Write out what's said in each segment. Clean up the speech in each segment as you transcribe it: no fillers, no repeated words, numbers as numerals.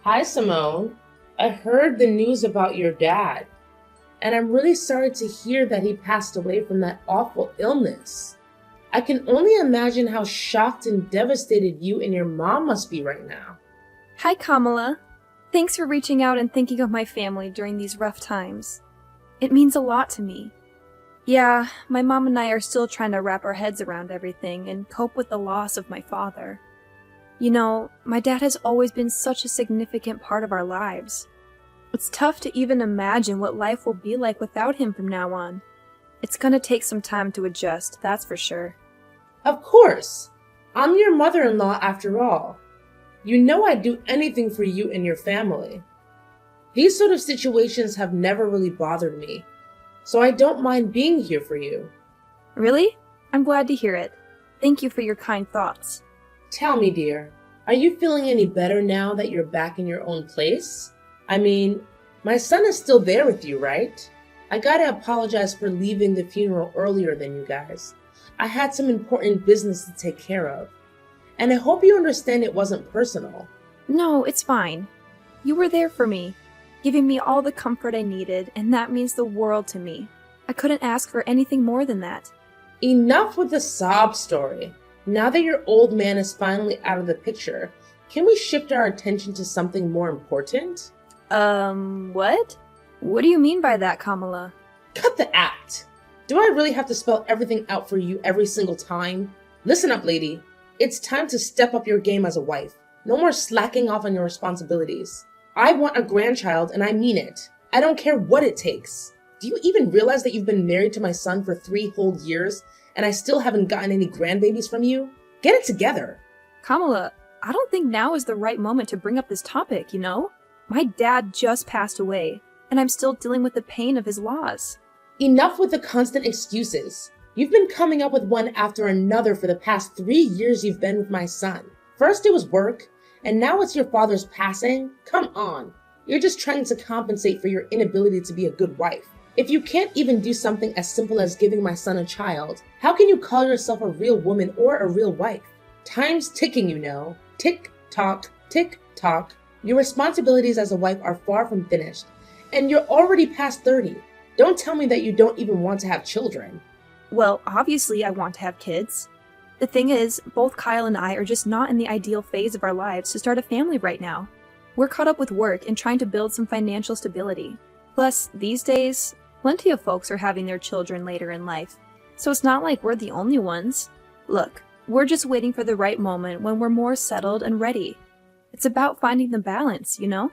Hi, Simone. I heard the news about your dad, and I'm really sorry to hear that he passed away from that awful illness. I can only imagine how shocked and devastated you and your mom must be right now. Hi, Kamala. Thanks for reaching out and thinking of my family during these rough times. It means a lot to me. Yeah, my mom and I are still trying to wrap our heads around everything and cope with the loss of my father. You know, my dad has always been such a significant part of our lives. It's tough to even imagine what life will be like without him from now on. It's gonna take some time to adjust, that's for sure. Of course. I'm your mother-in-law after all. You know I'd do anything for you and your family. These sort of situations have never really bothered me, so I don't mind being here for you. Really? I'm glad to hear it. Thank you for your kind thoughts. Tell me, dear, are you feeling any better now that you're back in your own place? I mean, my son is still there with you, right? I gotta apologize for leaving the funeral earlier than you guys. I had some important business to take care of. And I hope you understand it wasn't personal. No, it's fine. You were there for me, giving me all the comfort I needed, and that means the world to me. I couldn't ask for anything more than that. Enough with the sob story. Now that your old man is finally out of the picture, can we shift our attention to something more important? What? What do you mean by that, Kamala? Cut the act. Do I really have to spell everything out for you every single time? Listen up, lady. It's time to step up your game as a wife. No more slacking off on your responsibilities. I want a grandchild, and I mean it. I don't care what it takes. Do you even realize that you've been married to my son for 3 whole years, and I still haven't gotten any grandbabies from you? Get it together. Kamala, I don't think now is the right moment to bring up this topic, you know? My dad just passed away, and I'm still dealing with the pain of his loss. Enough with the constant excuses. You've been coming up with one after another for the past 3 years you've been with my son. First it was work, and now it's your father's passing? Come on. You're just trying to compensate for your inability to be a good wife. If you can't even do something as simple as giving my son a child, how can you call yourself a real woman or a real wife? Time's ticking, you know. Tick tock, tick tock. Your responsibilities as a wife are far from finished, and you're already past 30. Don't tell me that you don't even want to have children. Well, obviously I want to have kids. The thing is, both Kyle and I are just not in the ideal phase of our lives to start a family right now. We're caught up with work and trying to build some financial stability. Plus, these days, plenty of folks are having their children later in life, so it's not like we're the only ones. Look, we're just waiting for the right moment when we're more settled and ready. It's about finding the balance, you know?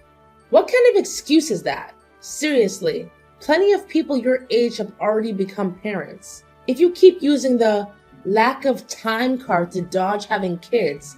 What kind of excuse is that? Seriously, plenty of people your age have already become parents. If you keep using the lack of time card to dodge having kids,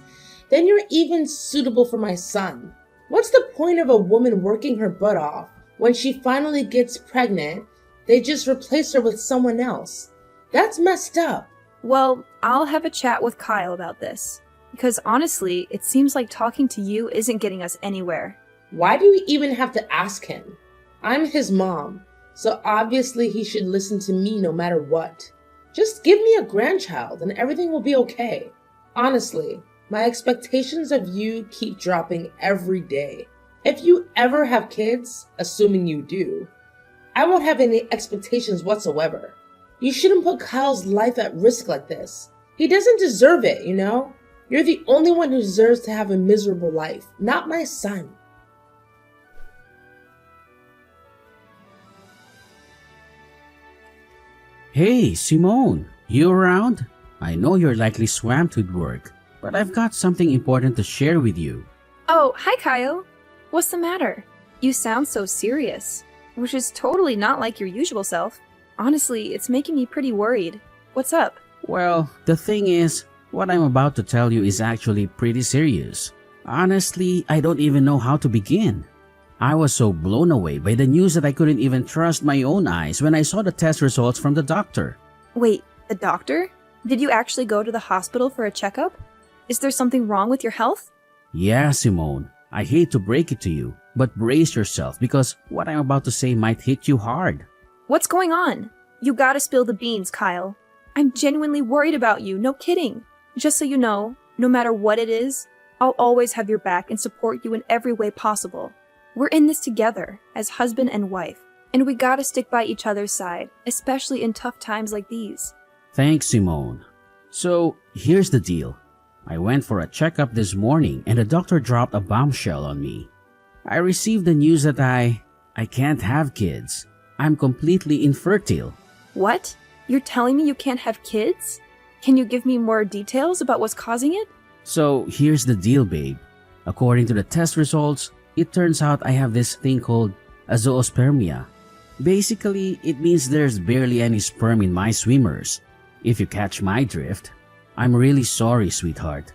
then you're even suitable for my son. What's the point of a woman working her butt off? When she finally gets pregnant, they just replace her with someone else. That's messed up. Well, I'll have a chat with Kyle about this. Because honestly, it seems like talking to you isn't getting us anywhere. Why do you even have to ask him? I'm his mom, so obviously he should listen to me no matter what. Just give me a grandchild and everything will be okay. Honestly, my expectations of you keep dropping every day. If you ever have kids, assuming you do, I won't have any expectations whatsoever. You shouldn't put Kyle's life at risk like this. He doesn't deserve it, you know? You're the only one who deserves to have a miserable life, not my son. Hey, Simone, you around? I know you're likely swamped with work, but I've got something important to share with you. Oh, hi Kyle. What's the matter? You sound so serious, which is totally not like your usual self. Honestly, it's making me pretty worried. What's up? Well, the thing is, what I'm about to tell you is actually pretty serious. Honestly, I don't even know how to begin. I was so blown away by the news that I couldn't even trust my own eyes when I saw the test results from the doctor. Wait, the doctor? Did you actually go to the hospital for a checkup? Is there something wrong with your health? Yeah, Simone, I hate to break it to you, but brace yourself because what I'm about to say might hit you hard. What's going on? You gotta spill the beans, Kyle. I'm genuinely worried about you, no kidding. Just so you know, no matter what it is, I'll always have your back and support you in every way possible. We're in this together, as husband and wife, and we gotta stick by each other's side, especially in tough times like these. Thanks, Simone. So, here's the deal. I went for a checkup this morning and the doctor dropped a bombshell on me. I received the news that I can't have kids. I'm completely infertile. What? You're telling me you can't have kids? Can you give me more details about what's causing it? So, here's the deal, babe. According to the test results, it turns out I have this thing called a zoospermia. Basically, it means there's barely any sperm in my swimmers. If you catch my drift. I'm really sorry, sweetheart.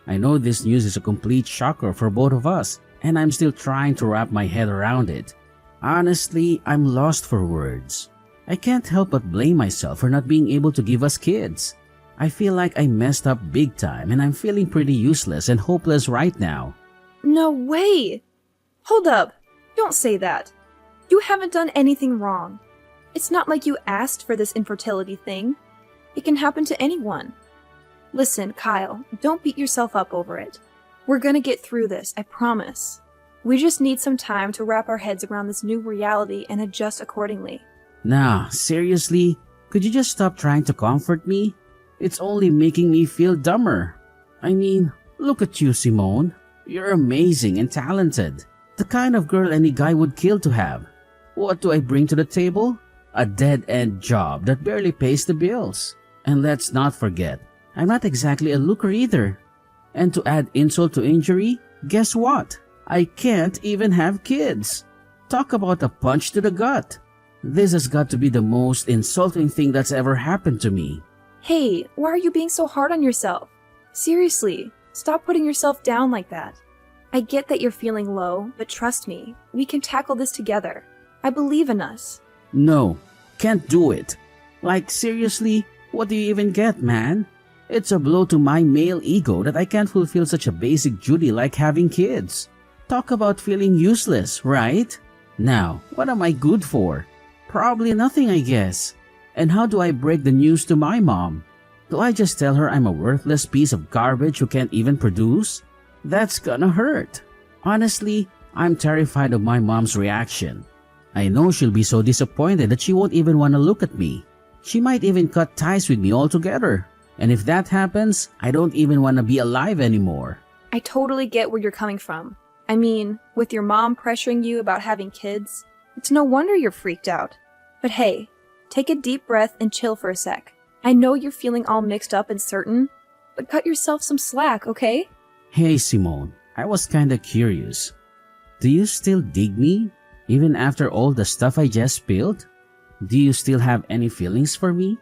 I know this news is a complete shocker for both of us, and I'm still trying to wrap my head around it. Honestly, I'm lost for words. I can't help but blame myself for not being able to give us kids. I feel like I messed up big time and I'm feeling pretty useless and hopeless right now. No way! Hold up. Don't say that. You haven't done anything wrong. It's not like you asked for this infertility thing. It can happen to anyone. Listen, Kyle, don't beat yourself up over it. We're gonna get through this, I promise. We just need some time to wrap our heads around this new reality and adjust accordingly. Nah, seriously? Could you just stop trying to comfort me? It's only making me feel dumber. I mean, look at you, Simone. You're amazing and talented. The kind of girl any guy would kill to have. What do I bring to the table? A dead-end job that barely pays the bills. And let's not forget, I'm not exactly a looker either. And to add insult to injury, guess what? I can't even have kids. Talk about a punch to the gut. This has got to be the most insulting thing that's ever happened to me. Hey, why are you being so hard on yourself? Seriously, stop putting yourself down like that. I get that you're feeling low, but trust me, we can tackle this together. I believe in us. No, can't do it. Like, seriously, what do you even get, man? It's a blow to my male ego that I can't fulfill such a basic duty like having kids. Talk about feeling useless, right? Now, what am I good for? Probably nothing, I guess. And how do I break the news to my mom? Do I just tell her I'm a worthless piece of garbage who can't even produce? That's gonna hurt. Honestly, I'm terrified of my mom's reaction. I know she'll be so disappointed that she won't even want to look at me. She might even cut ties with me altogether. And if that happens, I don't even want to be alive anymore. I totally get where you're coming from. I mean, with your mom pressuring you about having kids, it's no wonder you're freaked out. But hey, take a deep breath and chill for a sec. I know you're feeling all mixed up and certain, but cut yourself some slack, okay? Hey, Simone, I was kinda curious. Do you still dig me? Even after all the stuff I just spilled? Do you still have any feelings for me?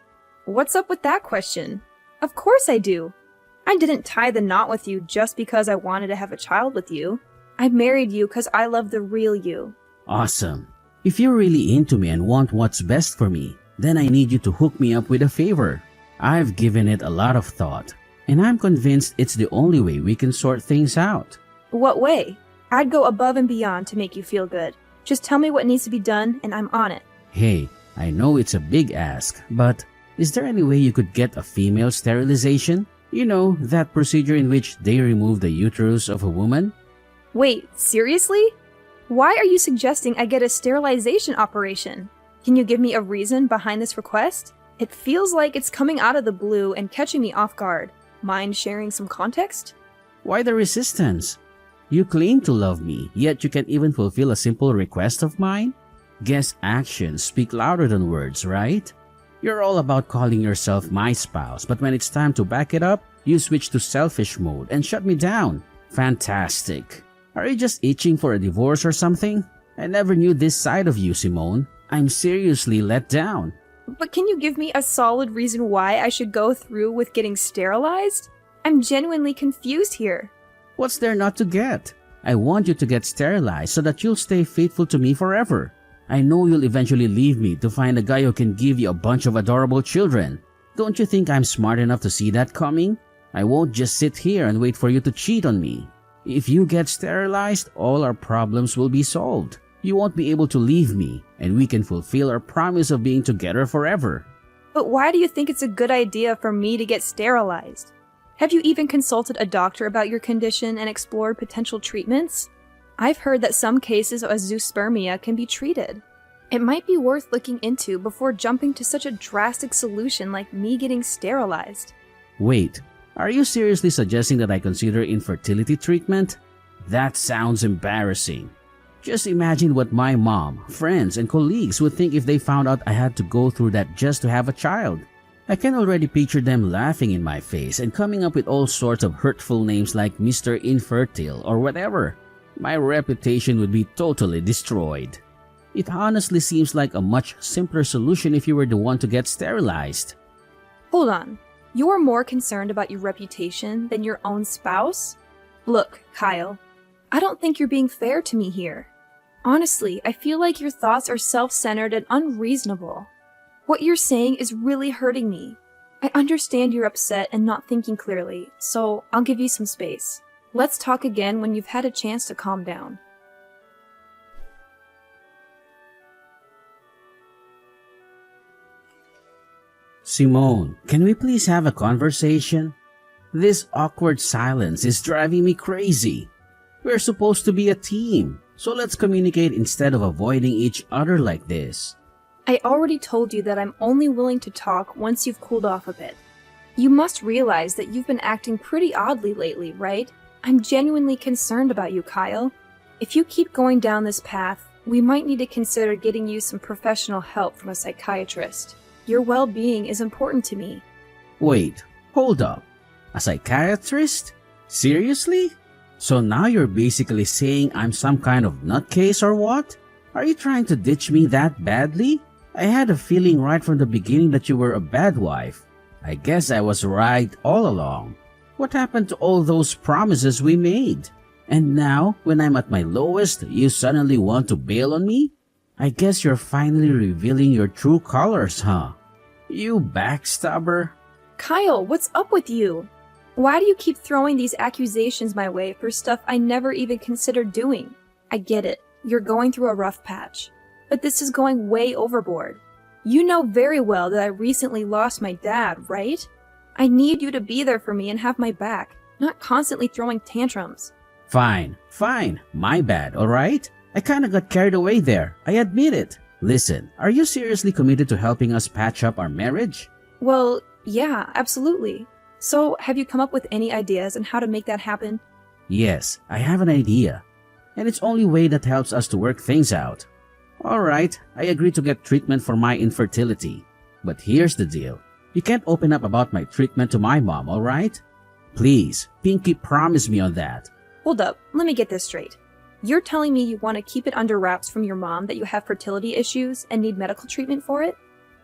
What's up with that question? Of course I do. I didn't tie the knot with you just because I wanted to have a child with you. I married you because I love the real you. Awesome. If you're really into me and want what's best for me, then I need you to hook me up with a favor. I've given it a lot of thought, and I'm convinced it's the only way we can sort things out. What way? I'd go above and beyond to make you feel good. Just tell me what needs to be done and I'm on it. Hey, I know it's a big ask, but is there any way you could get a female sterilization? You know, that procedure in which they remove the uterus of a woman? Wait, seriously? Why are you suggesting I get a sterilization operation? Can you give me a reason behind this request? It feels like it's coming out of the blue and catching me off guard. Mind sharing some context? Why the resistance? You claim to love me, yet you can't even fulfill a simple request of mine? Guess actions speak louder than words, right? You're all about calling yourself my spouse, but when it's time to back it up, you switch to selfish mode and shut me down. Fantastic. Are you just itching for a divorce or something? I never knew this side of you, Simone. I'm seriously let down. But can you give me a solid reason why I should go through with getting sterilized? I'm genuinely confused here. What's there not to get? I want you to get sterilized so that you'll stay faithful to me forever. I know you'll eventually leave me to find a guy who can give you a bunch of adorable children. Don't you think I'm smart enough to see that coming? I won't just sit here and wait for you to cheat on me. If you get sterilized, all our problems will be solved. You won't be able to leave me, and we can fulfill our promise of being together forever. But why do you think it's a good idea for me to get sterilized? Have you even consulted a doctor about your condition and explored potential treatments? I've heard that some cases of azoospermia can be treated. It might be worth looking into before jumping to such a drastic solution like me getting sterilized. Wait, are you seriously suggesting that I consider infertility treatment? That sounds embarrassing. Just imagine what my mom, friends, and colleagues would think if they found out I had to go through that just to have a child. I can already picture them laughing in my face and coming up with all sorts of hurtful names like Mr. Infertile or whatever. My reputation would be totally destroyed. It honestly seems like a much simpler solution if you were the one to get sterilized. Hold on. You're more concerned about your reputation than your own spouse? Look, Kyle, I don't think you're being fair to me here. Honestly, I feel like your thoughts are self-centered and unreasonable. What you're saying is really hurting me. I understand you're upset and not thinking clearly, so I'll give you some space. Let's talk again when you've had a chance to calm down. Simone, can we please have a conversation? This awkward silence is driving me crazy. We're supposed to be a team, so let's communicate instead of avoiding each other like this. I already told you that I'm only willing to talk once you've cooled off a bit. You must realize that you've been acting pretty oddly lately, right? I'm genuinely concerned about you, Kyle. If you keep going down this path, we might need to consider getting you some professional help from a psychiatrist. Your well-being is important to me. Wait, hold up. A psychiatrist? Seriously? So now you're basically saying I'm some kind of nutcase or what? Are you trying to ditch me that badly? I had a feeling right from the beginning that you were a bad wife. I guess I was right all along. What happened to all those promises we made? And now, when I'm at my lowest, you suddenly want to bail on me? I guess you're finally revealing your true colors, huh? You backstabber. Kyle, what's up with you? Why do you keep throwing these accusations my way for stuff I never even considered doing? I get it. You're going through a rough patch. But this is going way overboard. You know very well that I recently lost my dad, right? I need you to be there for me and have my back, not constantly throwing tantrums. Fine. My bad, alright? I kinda got carried away there. I admit it. Listen, are you seriously committed to helping us patch up our marriage? Well, yeah, absolutely. So, have you come up with any ideas on how to make that happen? Yes, I have an idea. And it's only way that helps us to work things out. Alright, I agree to get treatment for my infertility. But here's the deal. You can't open up about my treatment to my mom, alright? Please, Pinky, promise me on that. Hold up, let me get this straight. You're telling me you want to keep it under wraps from your mom that you have fertility issues and need medical treatment for it?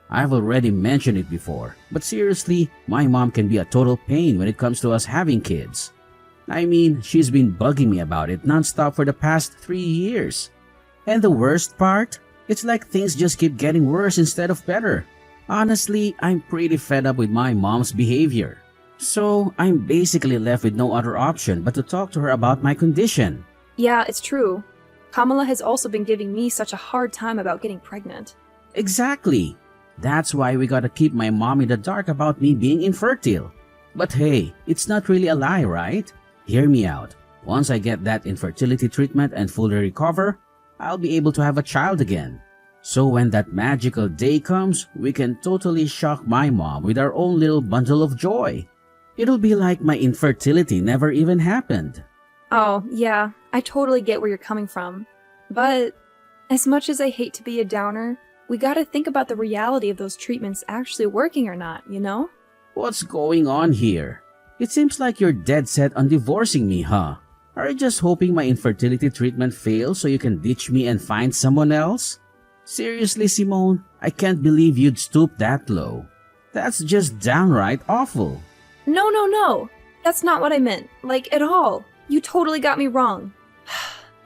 I've already mentioned it before, but seriously, my mom can be a total pain when it comes to us having kids. I mean, she's been bugging me about it nonstop for the past 3 years. And the worst part? It's like things just keep getting worse instead of better. Honestly, I'm pretty fed up with my mom's behavior. So, I'm basically left with no other option but to talk to her about my condition. Yeah, it's true. Kamala has also been giving me such a hard time about getting pregnant. Exactly. That's why we gotta keep my mom in the dark about me being infertile. But hey, it's not really a lie, right? Hear me out. Once I get that infertility treatment and fully recover, I'll be able to have a child again. So when that magical day comes, we can totally shock my mom with our own little bundle of joy. It'll be like my infertility never even happened. Oh, yeah, I totally get where you're coming from. But as much as I hate to be a downer, we gotta think about the reality of those treatments actually working or not, you know? What's going on here? It seems like you're dead set on divorcing me, huh? Are you just hoping my infertility treatment fails so you can ditch me and find someone else? Seriously, Simone, I can't believe you'd stoop that low. That's just downright awful. No. That's not what I meant. Like, at all. You totally got me wrong.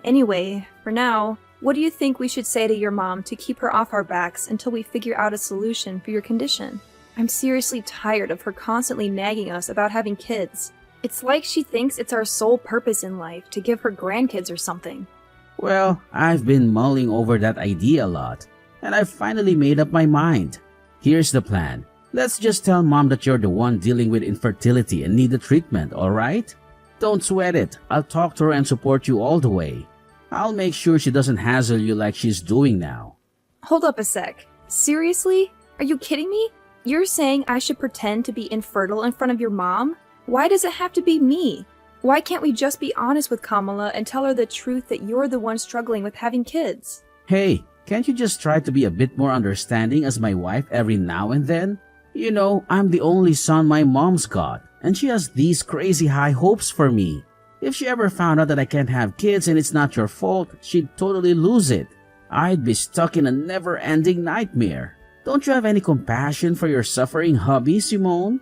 Anyway, for now, what do you think we should say to your mom to keep her off our backs until we figure out a solution for your condition? I'm seriously tired of her constantly nagging us about having kids. It's like she thinks it's our sole purpose in life to give her grandkids or something. Well, I've been mulling over that idea a lot, and I've finally made up my mind. Here's the plan. Let's just tell mom that you're the one dealing with infertility and need the treatment, alright? Don't sweat it. I'll talk to her and support you all the way. I'll make sure she doesn't hassle you like she's doing now. Hold up a sec. Seriously? Are you kidding me? You're saying I should pretend to be infertile in front of your mom? Why does it have to be me? Why can't we just be honest with Kamala and tell her the truth that you're the one struggling with having kids? Hey, can't you just try to be a bit more understanding as my wife every now and then? You know, I'm the only son my mom's got, and she has these crazy high hopes for me. If she ever found out that I can't have kids and it's not your fault, she'd totally lose it. I'd be stuck in a never-ending nightmare. Don't you have any compassion for your suffering hubby, Simone?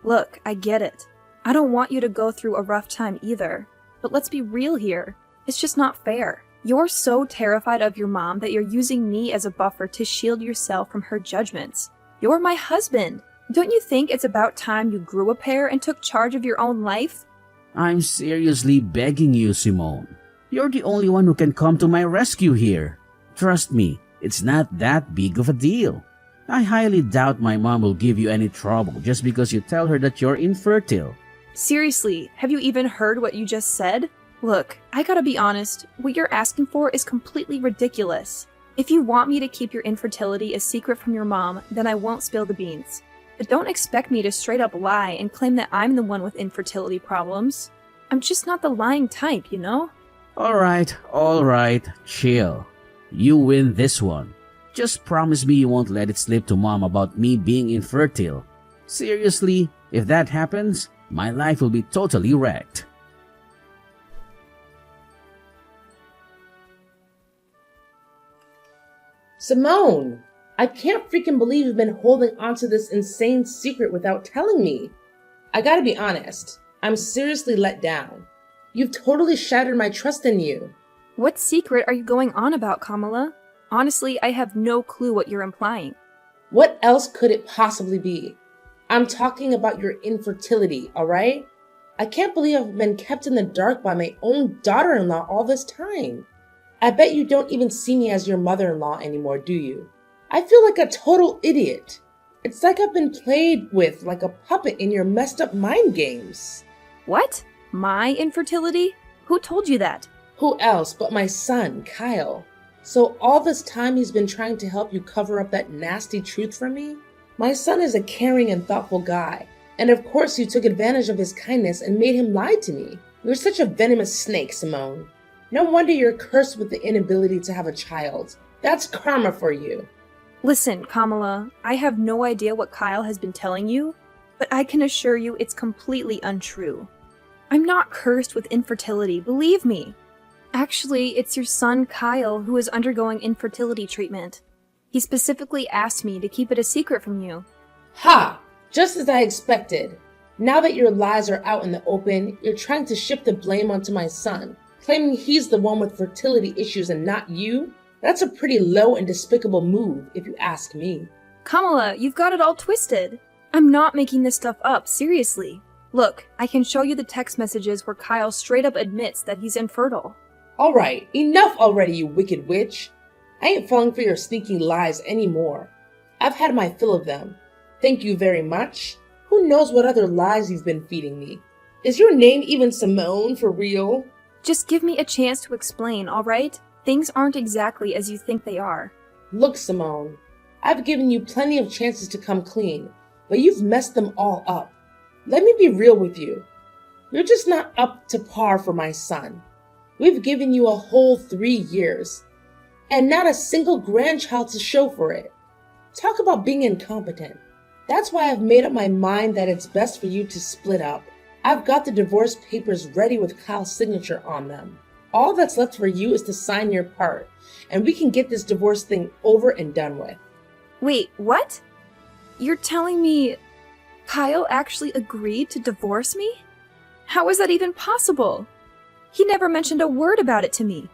Look, I get it. I don't want you to go through a rough time either. But let's be real here. It's just not fair. You're so terrified of your mom that you're using me as a buffer to shield yourself from her judgments. You're my husband. Don't you think it's about time you grew a pair and took charge of your own life? I'm seriously begging you, Simone. You're the only one who can come to my rescue here. Trust me, it's not that big of a deal. I highly doubt my mom will give you any trouble just because you tell her that you're infertile. Seriously, have you even heard what you just said? Look, I gotta be honest, what you're asking for is completely ridiculous. If you want me to keep your infertility a secret from your mom, then I won't spill the beans. But don't expect me to straight up lie and claim that I'm the one with infertility problems. I'm just not the lying type, you know? Alright, chill. You win this one. Just promise me you won't let it slip to mom about me being infertile. Seriously, if that happens, my life will be totally wrecked. Simone, I can't freaking believe you've been holding onto this insane secret without telling me. I gotta be honest, I'm seriously let down. You've totally shattered my trust in you. What secret are you going on about, Kamala? Honestly, I have no clue what you're implying. What else could it possibly be? I'm talking about your infertility, alright? I can't believe I've been kept in the dark by my own daughter-in-law all this time. I bet you don't even see me as your mother-in-law anymore, do you? I feel like a total idiot. It's like I've been played with like a puppet in your messed up mind games. What? My infertility? Who told you that? Who else but my son, Kyle? So all this time he's been trying to help you cover up that nasty truth from me? My son is a caring and thoughtful guy. And of course you took advantage of his kindness and made him lie to me. You're such a venomous snake, Simone. No wonder you're cursed with the inability to have a child. That's karma for you. Listen, Kamala, I have no idea what Kyle has been telling you, but I can assure you it's completely untrue. I'm not cursed with infertility, believe me. Actually, it's your son Kyle who is undergoing infertility treatment. He specifically asked me to keep it a secret from you. Ha! Just as I expected. Now that your lies are out in the open, you're trying to shift the blame onto my son, claiming he's the one with fertility issues and not you? That's a pretty low and despicable move, if you ask me. Kamala, you've got it all twisted. I'm not making this stuff up, seriously. Look, I can show you the text messages where Kyle straight up admits that he's infertile. Alright, enough already, you wicked witch. I ain't falling for your sneaky lies anymore. I've had my fill of them. Thank you very much. Who knows what other lies you've been feeding me? Is your name even Simone for real? Just give me a chance to explain, alright? Things aren't exactly as you think they are. Look, Simone, I've given you plenty of chances to come clean, but you've messed them all up. Let me be real with you. You're just not up to par for my son. We've given you a whole 3 years, and not a single grandchild to show for it. Talk about being incompetent. That's why I've made up my mind that it's best for you to split up. I've got the divorce papers ready with Kyle's signature on them. All that's left for you is to sign your part, and we can get this divorce thing over and done with. Wait, what? You're telling me Kyle actually agreed to divorce me? How is that even possible? He never mentioned a word about it to me.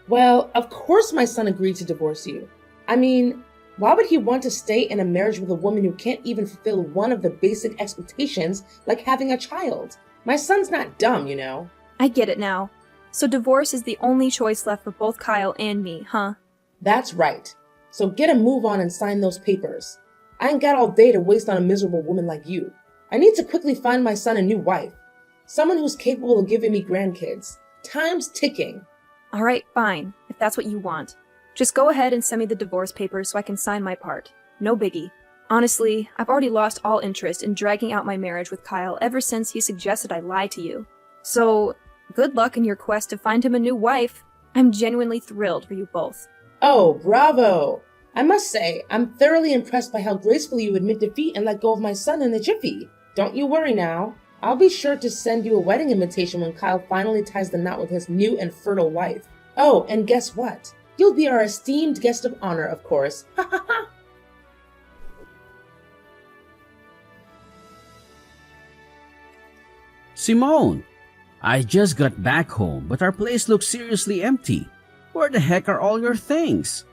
Well, of course my son agreed to divorce you. I mean, why would he want to stay in a marriage with a woman who can't even fulfill one of the basic expectations, like having a child? My son's not dumb, you know. I get it now. So divorce is the only choice left for both Kyle and me, huh? That's right. So get a move on and sign those papers. I ain't got all day to waste on a miserable woman like you. I need to quickly find my son a new wife. Someone who's capable of giving me grandkids. Time's ticking. Alright, fine, if that's what you want. Just go ahead and send me the divorce papers so I can sign my part. No biggie. Honestly, I've already lost all interest in dragging out my marriage with Kyle ever since he suggested I lie to you. So, good luck in your quest to find him a new wife. I'm genuinely thrilled for you both. Oh, bravo! I must say, I'm thoroughly impressed by how gracefully you admit defeat and let go of my son in a jiffy. Don't you worry now. I'll be sure to send you a wedding invitation when Kyle finally ties the knot with his new and fertile wife. Oh, and guess what? You'll be our esteemed guest of honor, of course. Ha ha ha! Simone, I just got back home, but our place looks seriously empty. Where the heck are all your things?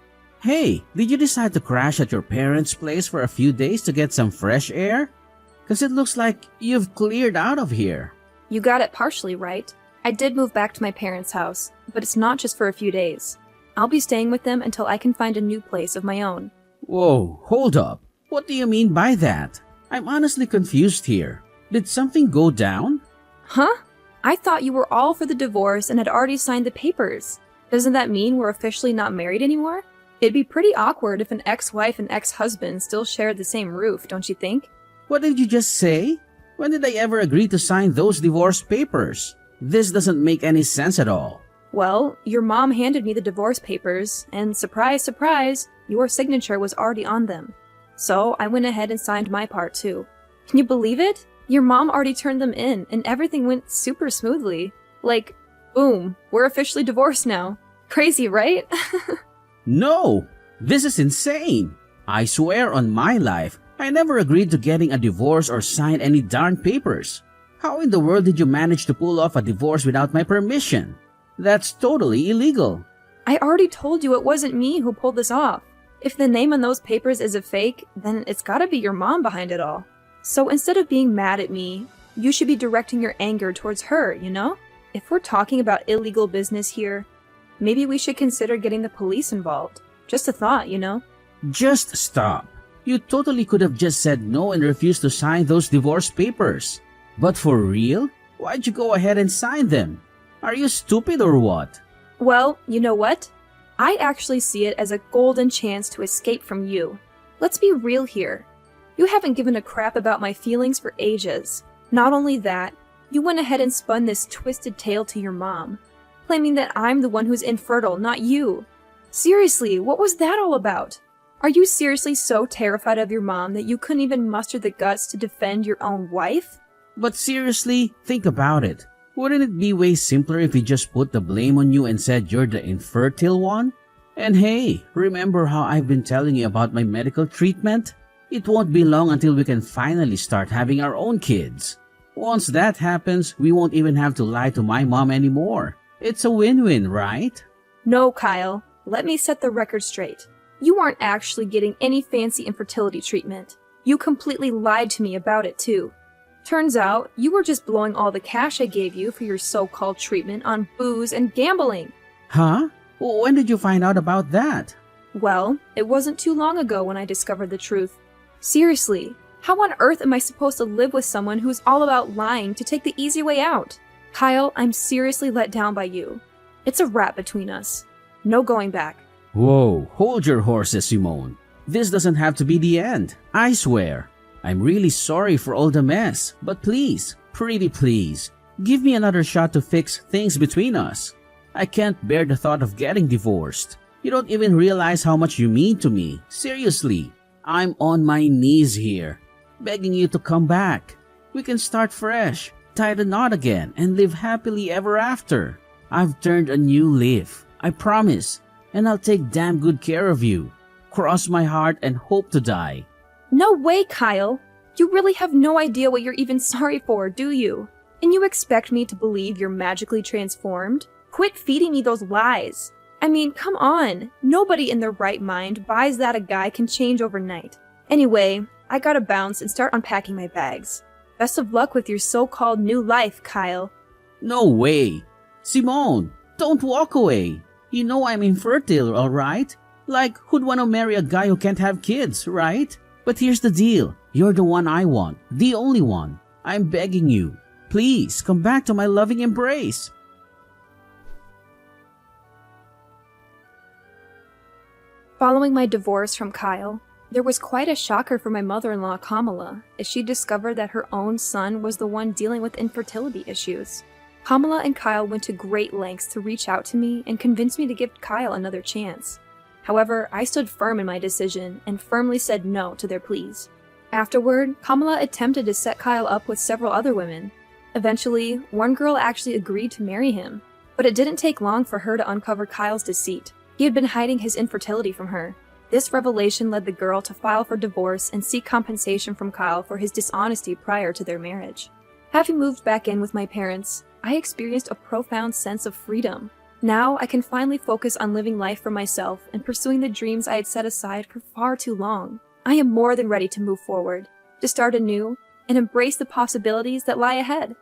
Hey, did you decide to crash at your parents' place for a few days to get some fresh air? 'Cause it looks like you've cleared out of here. You got it partially right. I did move back to my parents' house, but it's not just for a few days. I'll be staying with them until I can find a new place of my own. Whoa, hold up. What do you mean by that? I'm honestly confused here. Did something go down? Huh? I thought you were all for the divorce and had already signed the papers. Doesn't that mean we're officially not married anymore? It'd be pretty awkward if an ex-wife and ex-husband still shared the same roof, don't you think? What did you just say? When did I ever agree to sign those divorce papers? This doesn't make any sense at all. Well, your mom handed me the divorce papers, and surprise, surprise, your signature was already on them. So I went ahead and signed my part too. Can you believe it? Your mom already turned them in, and everything went super smoothly. Like, boom, we're officially divorced now. Crazy, right? No! This is insane! I swear on my life, I never agreed to getting a divorce or sign any darn papers. How in the world did you manage to pull off a divorce without my permission? That's totally illegal. I already told you it wasn't me who pulled this off. If the name on those papers is a fake, then it's gotta be your mom behind it all. So instead of being mad at me, you should be directing your anger towards her, you know? If we're talking about illegal business here, maybe we should consider getting the police involved. Just a thought, you know? Just stop. You totally could have just said no and refused to sign those divorce papers. But for real? Why'd you go ahead and sign them? Are you stupid or what? Well, you know what? I actually see it as a golden chance to escape from you. Let's be real here. You haven't given a crap about my feelings for ages. Not only that, you went ahead and spun this twisted tale to your mom, claiming that I'm the one who's infertile, not you. Seriously, what was that all about? Are you seriously so terrified of your mom that you couldn't even muster the guts to defend your own wife? But seriously, think about it. Wouldn't it be way simpler if we just put the blame on you and said you're the infertile one? And hey, remember how I've been telling you about my medical treatment? It won't be long until we can finally start having our own kids. Once that happens, we won't even have to lie to my mom anymore. It's a win-win, right? No, Kyle. Let me set the record straight. You aren't actually getting any fancy infertility treatment. You completely lied to me about it too. Turns out, you were just blowing all the cash I gave you for your so-called treatment on booze and gambling. Huh? Well, when did you find out about that? Well, it wasn't too long ago when I discovered the truth. Seriously, how on earth am I supposed to live with someone who's all about lying to take the easy way out? Kyle, I'm seriously let down by you. It's a wrap between us. No going back. Whoa, hold your horses, Simone. This doesn't have to be the end, I swear. I'm really sorry for all the mess, but please, pretty please, give me another shot to fix things between us. I can't bear the thought of getting divorced. You don't even realize how much you mean to me. Seriously, I'm on my knees here, begging you to come back. We can start fresh, tie the knot again, and live happily ever after. I've turned a new leaf, I promise, and I'll take damn good care of you. Cross my heart and hope to die. No way, Kyle. You really have no idea what you're even sorry for, do you? And you expect me to believe you're magically transformed? Quit feeding me those lies. I mean, come on. Nobody in their right mind buys that a guy can change overnight. Anyway, I gotta bounce and start unpacking my bags. Best of luck with your so-called new life, Kyle. No way. Simone, don't walk away. You know I'm infertile, alright? Like, who'd want to marry a guy who can't have kids, right? But here's the deal. You're the one I want. The only one. I'm begging you. Please, come back to my loving embrace. Following my divorce from Kyle, there was quite a shocker for my mother-in-law Kamala as she discovered that her own son was the one dealing with infertility issues. Kamala and Kyle went to great lengths to reach out to me and convince me to give Kyle another chance. However, I stood firm in my decision and firmly said no to their pleas. Afterward, Kamala attempted to set Kyle up with several other women. Eventually, one girl actually agreed to marry him, but it didn't take long for her to uncover Kyle's deceit. He had been hiding his infertility from her. This revelation led the girl to file for divorce and seek compensation from Kyle for his dishonesty prior to their marriage. Having moved back in with my parents, I experienced a profound sense of freedom. Now I can finally focus on living life for myself and pursuing the dreams I had set aside for far too long. I am more than ready to move forward, to start anew, and embrace the possibilities that lie ahead.